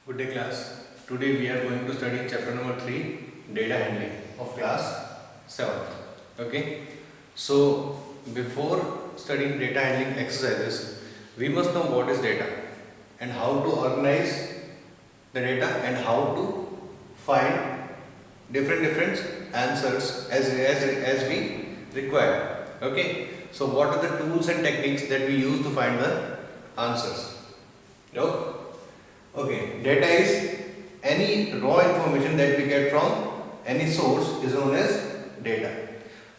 Good day class. Today we are going to study chapter number 3, data handling of class 7th. Okay. So before studying data handling exercises, we must know what is data and how to organize the data and how to find different answers as we require. Okay. So what are the tools and techniques that we use to find the answers? No? Okay, data is any raw information that we get from any source is known as data.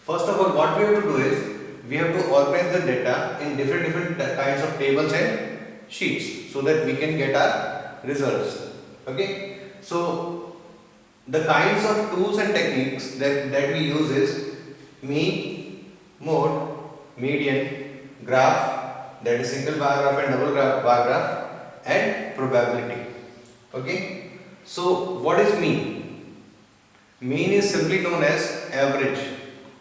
First of all, what we have to do is we have to organize the data in different kinds of tables and sheets so that we can get our results. Okay, so the kinds of tools and techniques that we use is mean, mode, median, graph, that is single bar graph and double bar graph, and probability. Okay, so what is mean? Mean is simply known as average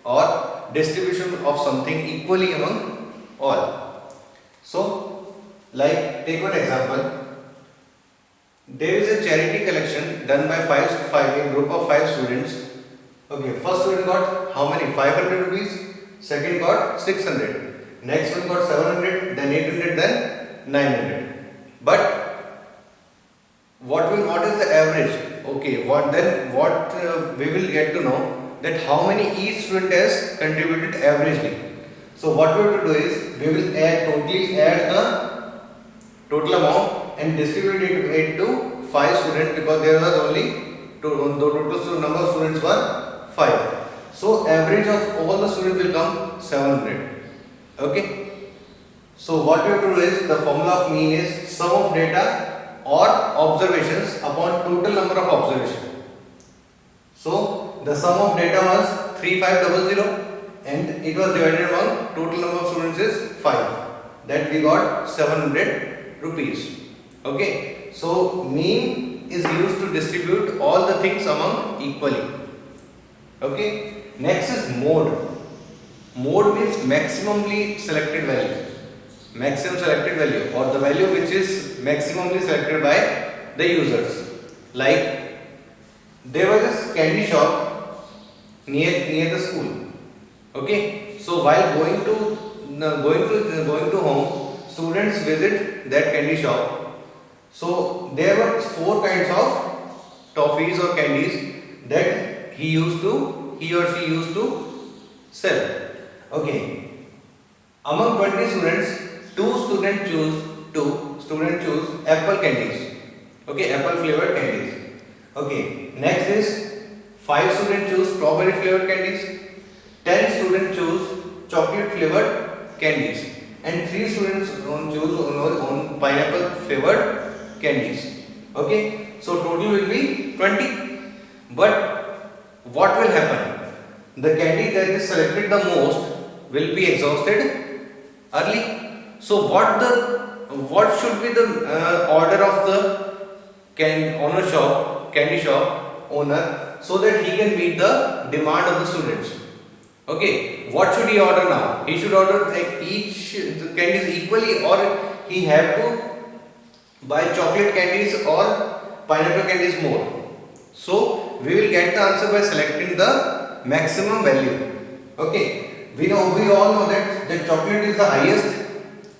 or distribution of something equally among all. So like take one example. There is a charity collection done by a group of 5 students. Okay, first student got how many? 500 rupees. Second got 600. Next one got 700, then 800, then 900. But what is the average? Okay, what we will get to know that how many each student has contributed averagely. So what we have to do is we will totally add the total amount and distribute it to 5 students because there was only the total number of students were 5. So average of all the students will come 700. Okay. So what we have to do is the formula of mean is sum of data or observations upon total number of observations. So the sum of data was 3500 and it was divided among total number of students is 5. That we got 700 rupees. Okay. So mean is used to distribute all the things among equally. Okay. Next is mode. Mode means maximally selected value. Maximum selected value or the value which is maximally selected by the users. Like there was this candy shop near the school. Okay, so while going to home, students visit that candy shop. So there were 4 kinds of toffees or candies that he or she used to sell. Okay, among 20 students, two students choose apple candies. Okay, apple flavored candies. Okay, next is 5 students choose strawberry flavored candies, 10 students choose chocolate flavored candies, and 3 students choose pineapple flavored candies. Okay, so total will be 20. But what will happen? The candy that is selected the most will be exhausted early. So what should be the order of the candy shop owner so that he can meet the demand of the students? Okay, what should he order now? He should order like each candies equally, or he have to buy chocolate candies or pineapple candies more. So we will get the answer by selecting the maximum value. Okay, we all know that the chocolate is the highest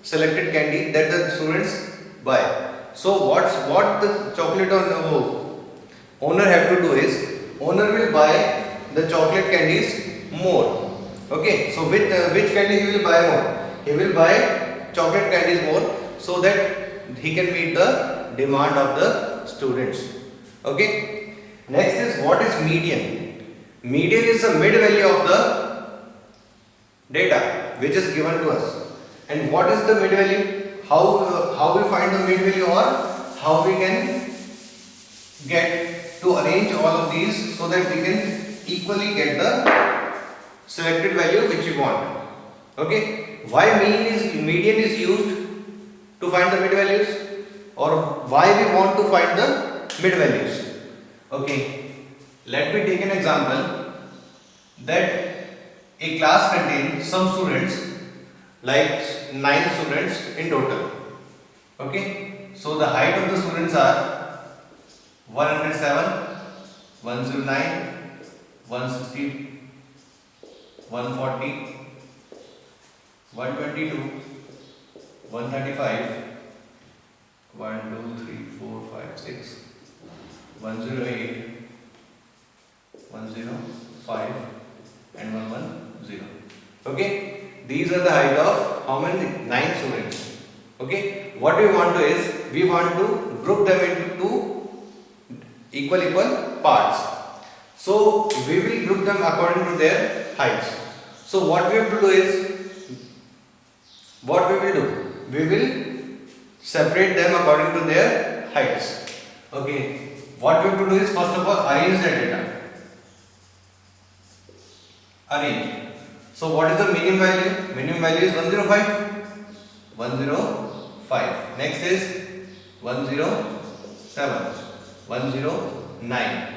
selected candy that the students buy. So what the chocolate owner have to do is owner will buy the chocolate candies more. Okay, so which candy he will buy more? He will buy chocolate candies more so that he can meet the demand of the students. Okay, next is what is median? Median is the mid value of the data which is given to us. And what is the mid value? How we find the mid value, or how we can get to arrange all of these so that we can equally get the selected value which we want. Okay, why median is used to find the mid values, or why we want to find the mid values? Okay, let me take an example that a class contains some students, like 9 students in total. Okay, so the height of the students are 107, 109, 160, 140, 122, 135, 1, 2, 3, 4, 5, 6, 108, 105 and 110. Okay, these are the height of how many? 9 students. Okay, what we want to is we want to group them into two equal parts. So we will group them according to their heights. So what we have to do is, what we will do? We will separate them according to their heights. Okay, what we have to do is, first of all, arrange the data. Arrange. So what is the minimum value? Minimum value is 105. 105. Next is 107. 109.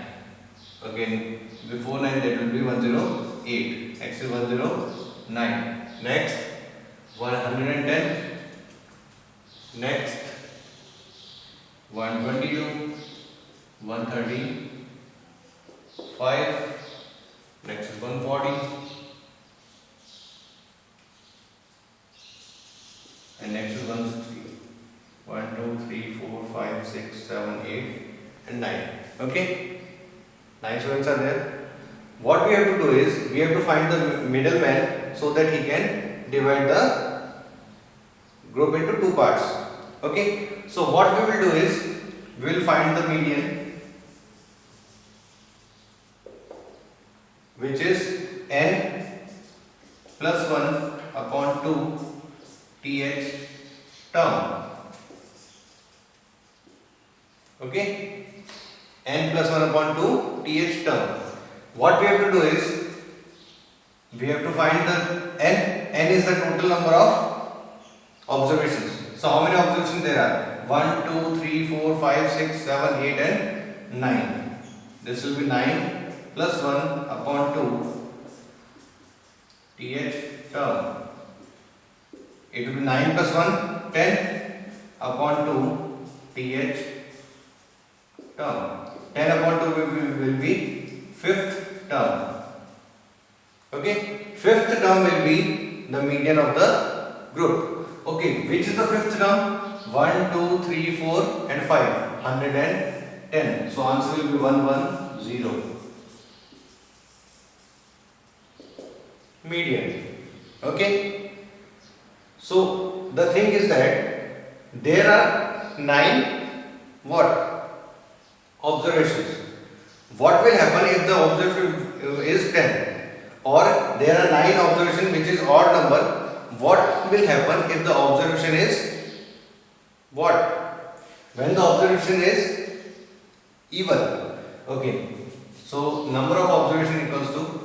Again, before 9 that will be 108. Next is 109. Next 110. Next 122. 135. Next is 140. And next is 160. 1, 2, 3, 4, 5, 6, 7, 8 and 9. Okay? 9 students are there. What we have to do is, we have to find the middleman so that he can divide the group into two parts. Okay? So what we will do is, we will find the median, which is n plus 1 upon 2 th term. Okay, n plus 1 upon 2 th term. What we have to do is, we have to find the n is the total number of observations. So how many observations there are? 1, 2, 3, 4, 5, 6, 7, 8 and 9. This will be 9 plus 1 upon 2 th term. It will be 9 plus 1, 10 upon 2 th term. 10 upon 2 will be fifth term. Okay, fifth term will be the median of the group. Okay, which is the fifth term? 1, 2, 3, 4 and 5. 110. So answer will be 110. Median. Okay. So the thing is that there are 9 what? Observations. What will happen if the observation is 10? Or there are 9 observations which is odd number. What will happen if the observation is what? When the observation is even. Okay. So number of observation equals to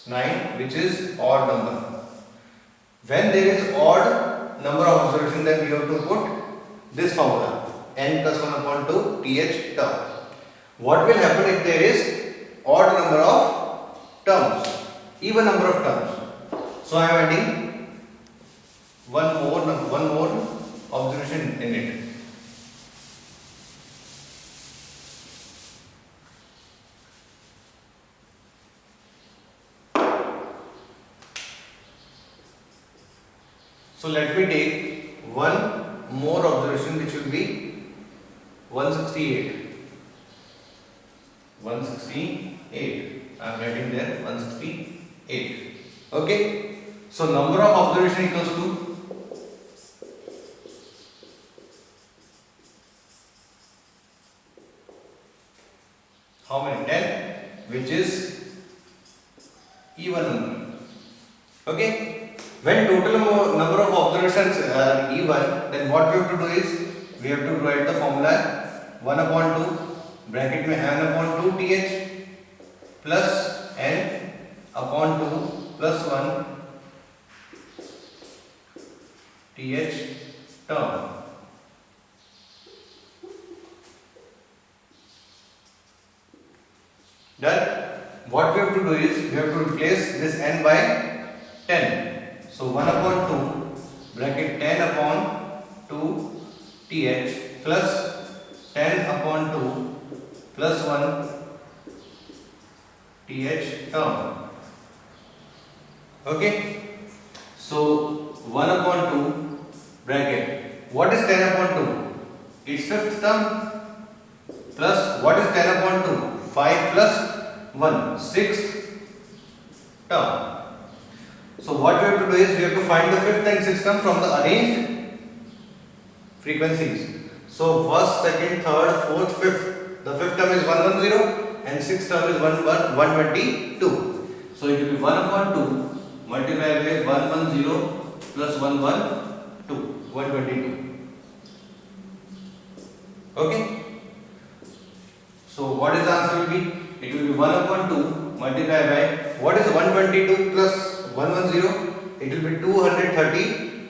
9, which is odd number. When there is odd number of observation, then we have to put this formula, n plus 1 upon 2 th term. What will happen if there is odd number of terms, even number of terms? So I am adding one more observation in it. So let me take one more observation, which will be 168. 168. I am writing there 168. Okay. So number of observation equals to how many? 10, which is even number. Okay. When total number of observations are even, then what we have to do is, we have to write the formula 1 upon 2 bracket में n upon 2 th plus n upon 2 plus 1 th term. Done. What we have to do is, we have to replace this n by 10. So 1 upon 2 bracket 10 upon 2 th plus plus 1 th term. Okay, so 1 upon 2 bracket. What is 10 upon 2? Its fifth term, plus what is 10 upon 2? 5 plus 1, sixth term. So what we have to do is we have to find the fifth and sixth term from the arranged frequencies. So first, second, third, fourth, fifth. The fifth term is 110 and sixth term is 122. So it will be 1 upon 2 multiplied by 110 plus 112, 122. Okay. So what is the answer will be? It will be 1 upon 2 multiplied by, what is 122 plus 110? It will be 232.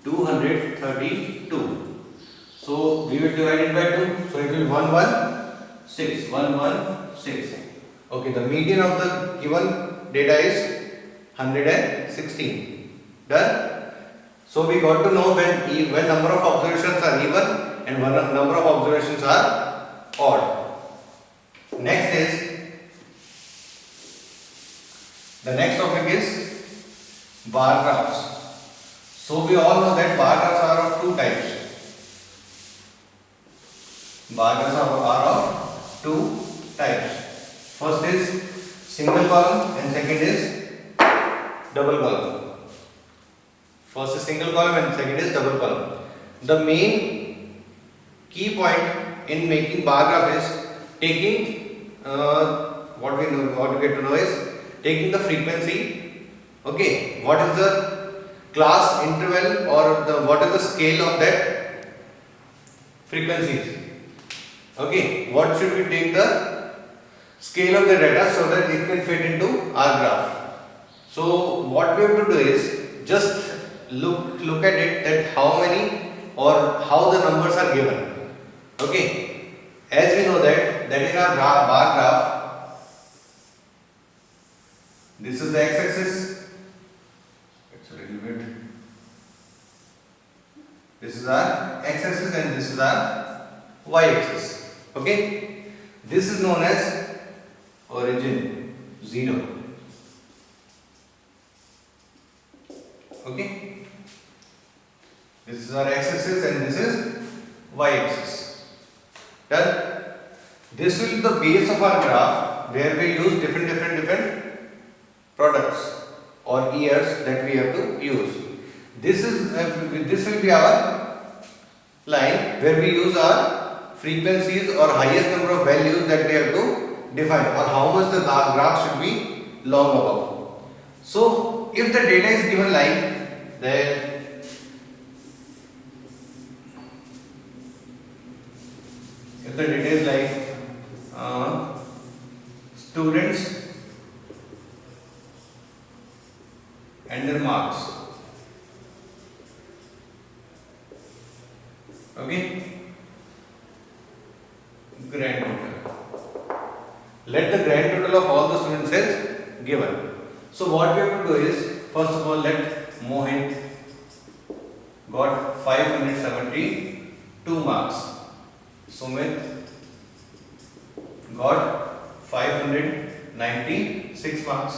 232. So we will divide it by 2. So it will be 116. 116. Okay, the median of the given data is 116. Done. So we got to know when number of observations are even and when number of observations are odd. Next is, the next topic is bar graphs. So we all know that bar graphs are of two types. Bar graphs are of two types. First is single column and second is double column. First is single column and second is double column. The main key point in making bar graph is taking what we get to know is taking the frequency. Okay, what is the class interval or what is the scale of that frequencies? Okay, what should we take the scale of the data so that it can fit into our graph? So what we have to do is just look at it, that how many or how the numbers are given. Okay, as we know that in our bar graph, this is the x-axis. It's a little bit. This is our x-axis and this is our y-axis. Okay, this is known as origin 0. Okay, this is our x-axis and this is y-axis. Done. This will be the base of our graph where we use different products or years that we have to use. This will be our line where we use our frequencies or highest number of values that we have to define, or how much the graph should be long about. So if the data is given like, then if the data is like students and their marks. Okay, grand total. Let the grand total of all the students is given. So what we have to do is, first of all, let Mohit got 572 marks. Sumit got 596 marks.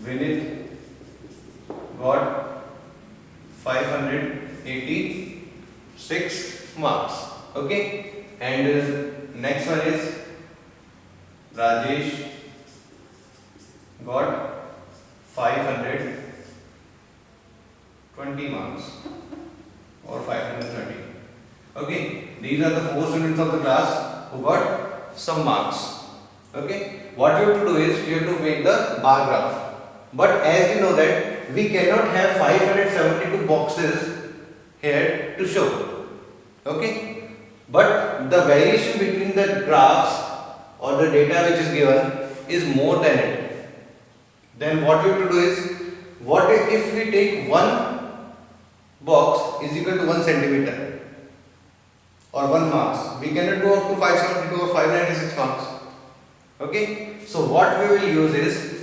Vinit got 586 marks. Okay, and next one is Rajesh got 520 marks or 530. Okay, these are the 4 students of the class who got some marks. Okay, what we have to do is we have to make the bar graph. But as you know that we cannot have 572 boxes here to show. Okay, but the variation between the graphs or the data which is given is more than it. Then what we have to do is, what if we take one box is equal to 1 centimeter or 1 marks? We cannot go up to 572 or 596 marks. Okay, so what we will use is,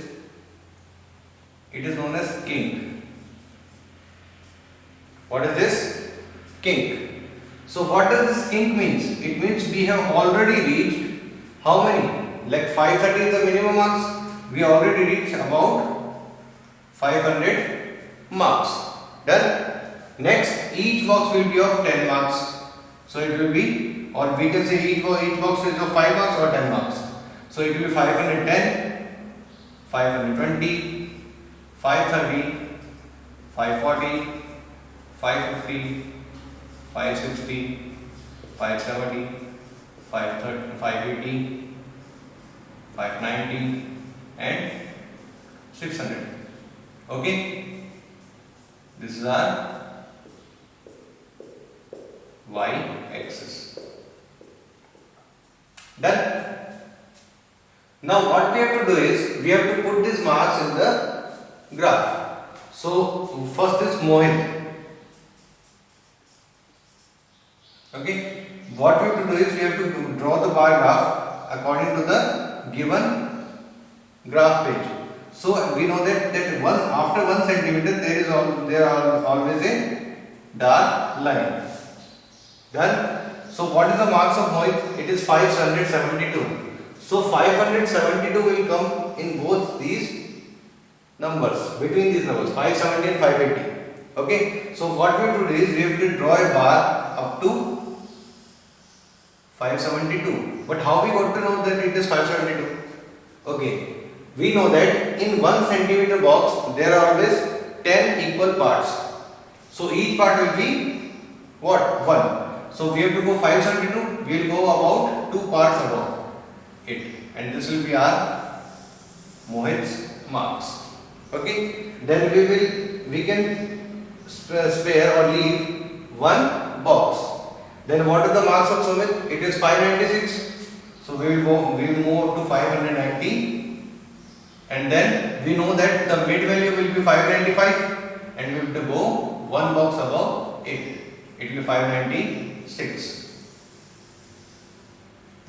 it is known as kink. What is this? Kink. So what does this ink means? It means we have already reached how many? Like 530 is the minimum marks. We already reached about 500 marks. Done. Next, each box will be of 10 marks. So it will be, or we can say each box is of 5 marks or 10 marks. So it will be 510, 520, 530, 540, 550, 560, 570, 530, 580, 590 and 600. Okay, this is our y-axis. Done. Now what we have to do is, we have to put these marks in the graph. So first is Mohit. Okay, what we have to do is, we have to draw the bar graph according to the given graph page. So we know that after 1 centimeter there are always a dark line. Done. So what is the marks of Mohit? It is 572. So 572 will come in both these numbers, between these numbers 570 and 580. Okay. So what we have to do is, we have to draw a bar up to 572. But how we got to know that it is 572? Okay. We know that in 1 centimeter box there are always 10 equal parts. So each part will be what? 1. So we have to go 572. We will go about 2 parts above it, and this will be our Mohit's marks. Okay. Then we can spare or leave 1 box. Then what are the marks of Sumit? It is 596. So we will move up to 590, and then we know that the mid value will be 595, and we have to go 1 box above it. It will be 596.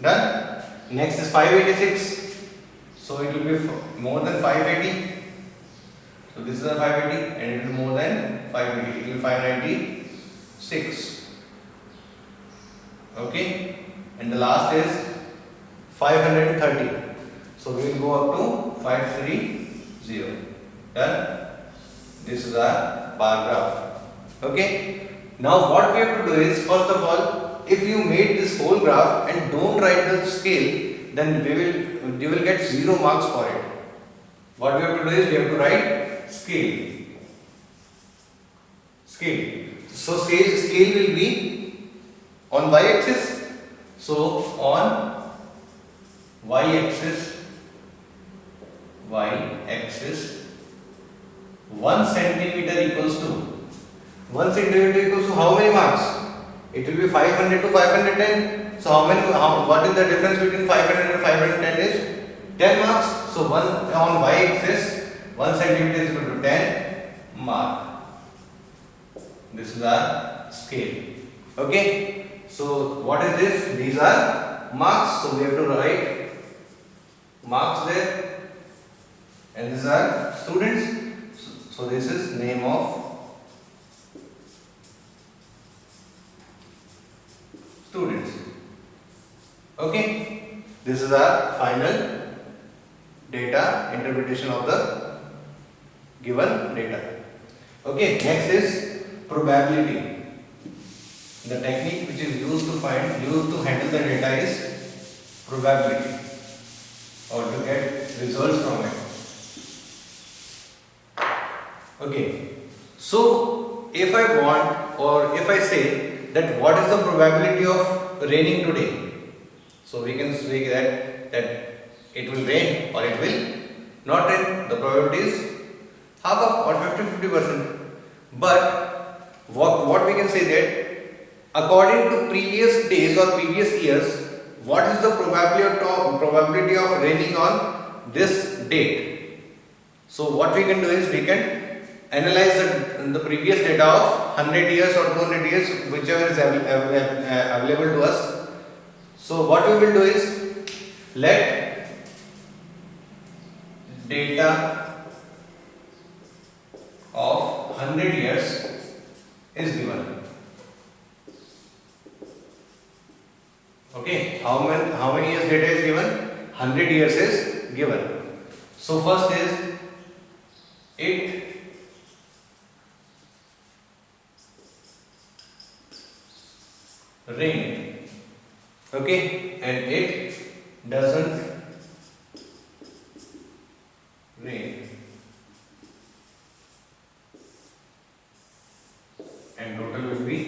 Done. Next is 586. So it will be more than 580. So this is a 580, and it will be more than 580. It will be 596. Okay, and the last is 530. So we will go up to 530. Done. This is our bar graph. Okay. Now what we have to do is, first of all, if you made this whole graph and don't write the scale, then you will get 0 marks for it. What we have to do is, we have to write scale. Scale. So scale will be on y-axis. So on y-axis, 1 centimeter equals to 1 centimeter equals to how many marks? It will be 500 to 510. So what is the difference between 500 and 510 is 10 marks. So on y-axis, 1 centimeter is equal to 10 mark. This is our scale. Okay. So what is this? These are marks. So we have to write marks there. And these are students. So this is name of students. Okay. This is our final data interpretation of the given data. Okay. Next is probability. The technique which is used to handle the data is probability, or to get results from it. Okay. So if I want, or if I say that what is the probability of raining today, so we can say that it will rain or it will not rain. The probability is half of, or 50-50%. But what we can say that according to previous days or previous years, what is the probability of raining on this date? So what we can do is, we can analyze the previous data of 100 years or 200 years, whichever is available to us. So what we will do is, let data of 100 years is given. years is given. So first is it rain, okay, and it doesn't rain, and total will be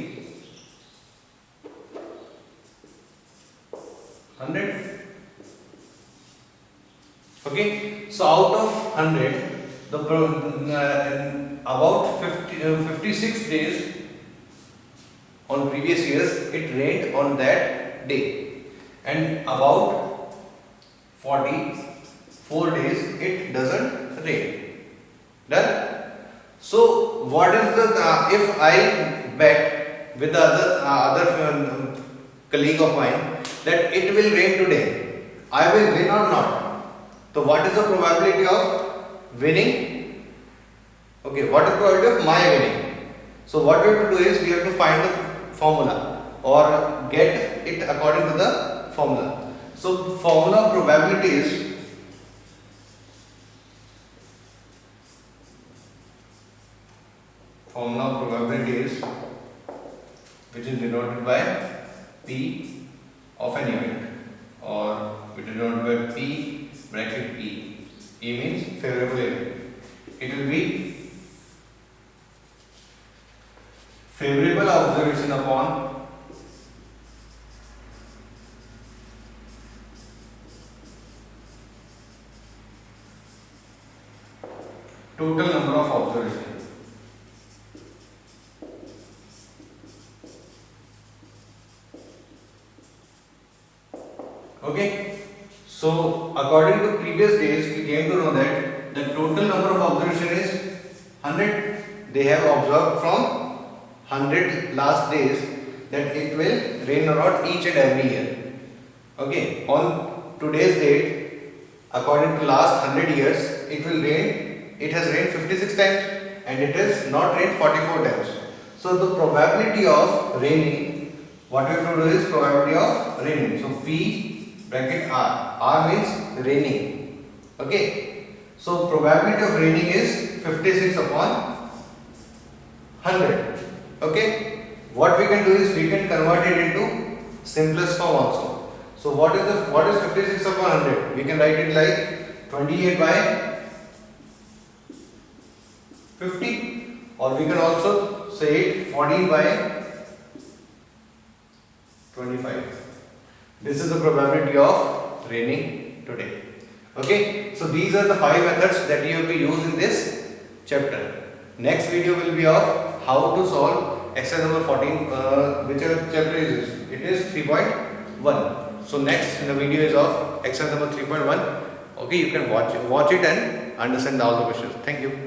100. Okay, so out of 100, the about 56 days on previous years it rained on that day, and about 44 days it doesn't rain. Done. So what is the if I bet with the other colleague of mine that it will rain today, I will win or not? So what is the probability of winning? Okay, what is the probability of my winning? So what we have to do is we have to find the formula or get it according to the formula. So formula of probability is which is denoted by P of an event, or which is denoted by P bracket E. E means favorable event. It will be favorable observation upon total number of observations. Okay, so according to previous days, we came to know that the total number of observation is 100. They have observed from 100 last days that it will rain or not each and every year. Okay, on today's date, according to last 100 years, it will rain. It has rained 56 times and it has not rained 44 times. So the probability of raining, what we have to do is probability of raining. So P bracket R. R means raining. Okay. So probability of raining is 56 upon 100. Okay. What we can do is we can convert it into simplest form also. So what is 56 upon 100? We can write it like 28 by 50, or we can also say it 14 by 25. This is the probability of raining today. Okay, so these are the 5 methods that you have to use in this chapter. Next video will be of how to solve exercise number 14. Which chapter is this? It is 3.1. So next in the video is of exercise number 3.1. Okay, you can watch it and understand all the questions. Thank you.